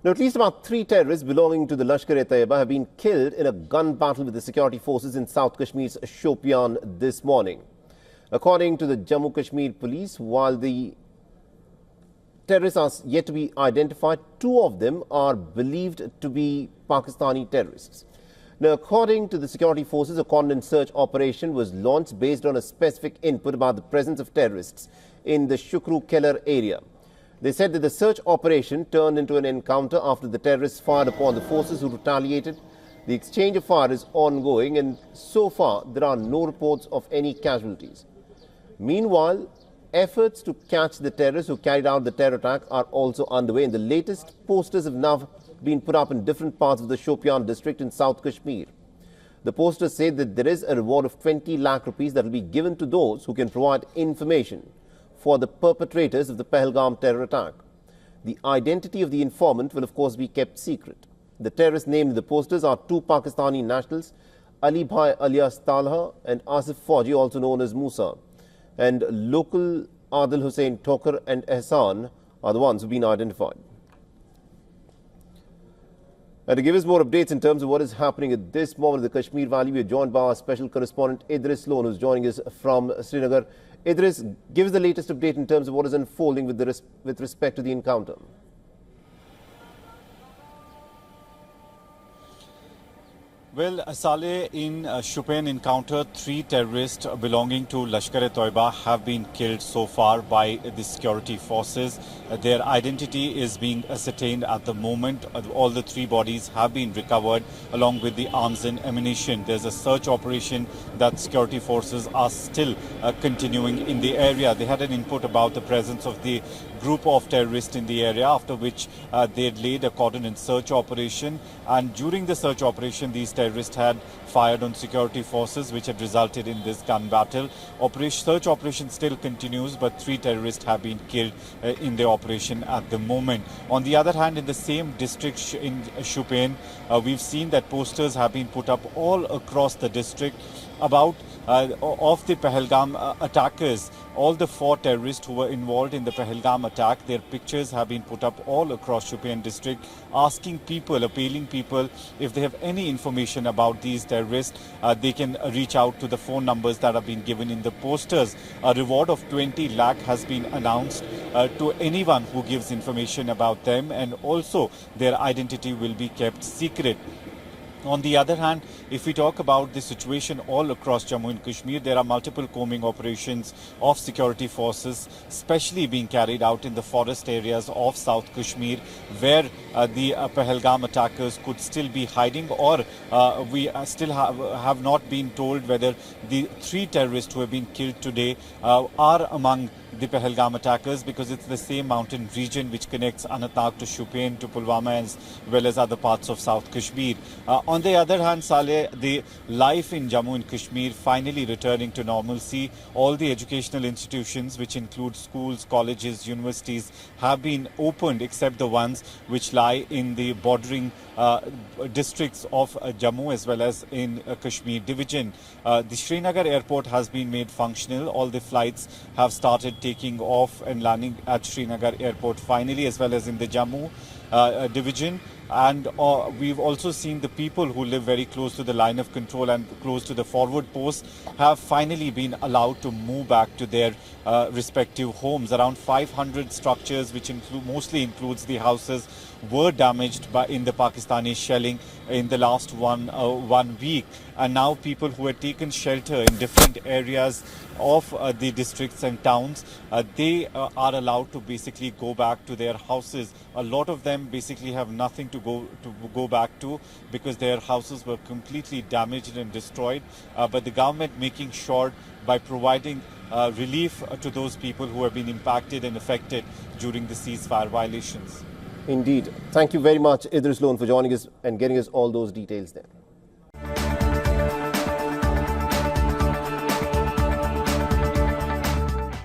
Now, at least about 3 terrorists belonging to the Lashkar-e-Taiba have been killed in a gun battle with the security forces in South Kashmir's Shopian this morning. According to the Jammu Kashmir police, while the terrorists are yet to be identified, 2 of them are believed to be Pakistani terrorists. Now, according to the security forces, a coordinated search operation was launched based on a specific input about the presence of terrorists in the Shukru Keller area. They said that the search operation turned into an encounter after the terrorists fired upon the forces who retaliated. The exchange of fire is ongoing and so far there are no reports of any casualties. Meanwhile, efforts to catch the terrorists who carried out the terror attack are also underway, and the latest posters have now been put up in different parts of the Shopian district in South Kashmir. The posters say that there is a reward of 20 lakh rupees that will be given to those who can provide information for the perpetrators of the Pahalgam terror attack. The identity of the informant will of course be kept secret. The terrorists named in the posters are 2 Pakistani nationals, Ali Bhai alias Talha and Asif Fauji, also known as Musa, and local Adil Hussain Tokar and Ehsan are the ones who have been identified. And to give us more updates in terms of what is happening at this moment in the Kashmir Valley, we are joined by our special correspondent Idris Lone, who is joining us from Srinagar. Idris, give us the latest update in terms of what is unfolding with respect to the encounter. Well, Saleh, in Shopian encounter, 3 terrorists belonging to Lashkar-e-Taiba have been killed so far by the security forces. Their identity is being ascertained at the moment. All the 3 bodies have been recovered along with the arms and ammunition. There's a search operation that security forces are still continuing in the area. They had an input about the presence of the group of terrorists in the area, after which they had laid a coordinated search operation, and during the search operation these terrorists had fired on security forces, which had resulted in this gun battle. Search operation still continues, but 3 terrorists have been killed in the operation at the moment. On the other hand, in the same district in Shopian, we've seen that posters have been put up all across the district about of the Pahalgam attackers. All the 4 terrorists who were involved in the Pahalgam attack, their pictures have been put up all across Shopian district, asking people, appealing people, if they have any information about these terrorists, they can reach out to the phone numbers that have been given in the posters. A reward of 20 lakh has been announced to anyone who gives information about them, and also their identity will be kept secret. On the other hand, if we talk about the situation all across Jammu and Kashmir, there are multiple combing operations of security forces, especially being carried out in the forest areas of South Kashmir, where the Pahalgam attackers could still be hiding, or we still have not been told whether the 3 terrorists who have been killed today are among the Pahalgam attackers, because it's the same mountain region which connects Anantnag to Shopian to Pulwama as well as other parts of South Kashmir. On the other hand, Saleh, the life in Jammu and Kashmir finally returning to normalcy. All the educational institutions, which include schools, colleges, universities, have been opened except the ones which lie in the bordering districts of Jammu as well as in Kashmir division. The Srinagar airport has been made functional. All the flights have started taking off and landing at Srinagar airport finally, as well as in the Jammu division. And we've also seen the people who live very close to the line of control and close to the forward posts have finally been allowed to move back to their respective homes. Around 500 structures, which mostly includes the houses, were damaged in the Pakistani shelling in the last one week. And now people who had taken shelter in different areas of the districts and towns, they are allowed to basically go back to their houses. A lot of them basically have nothing to go back to, because their houses were completely damaged and destroyed. But the government making sure by providing relief to those people who have been impacted and affected during the ceasefire violations. Indeed. Thank you very much, Idris Lone, for joining us and getting us all those details there.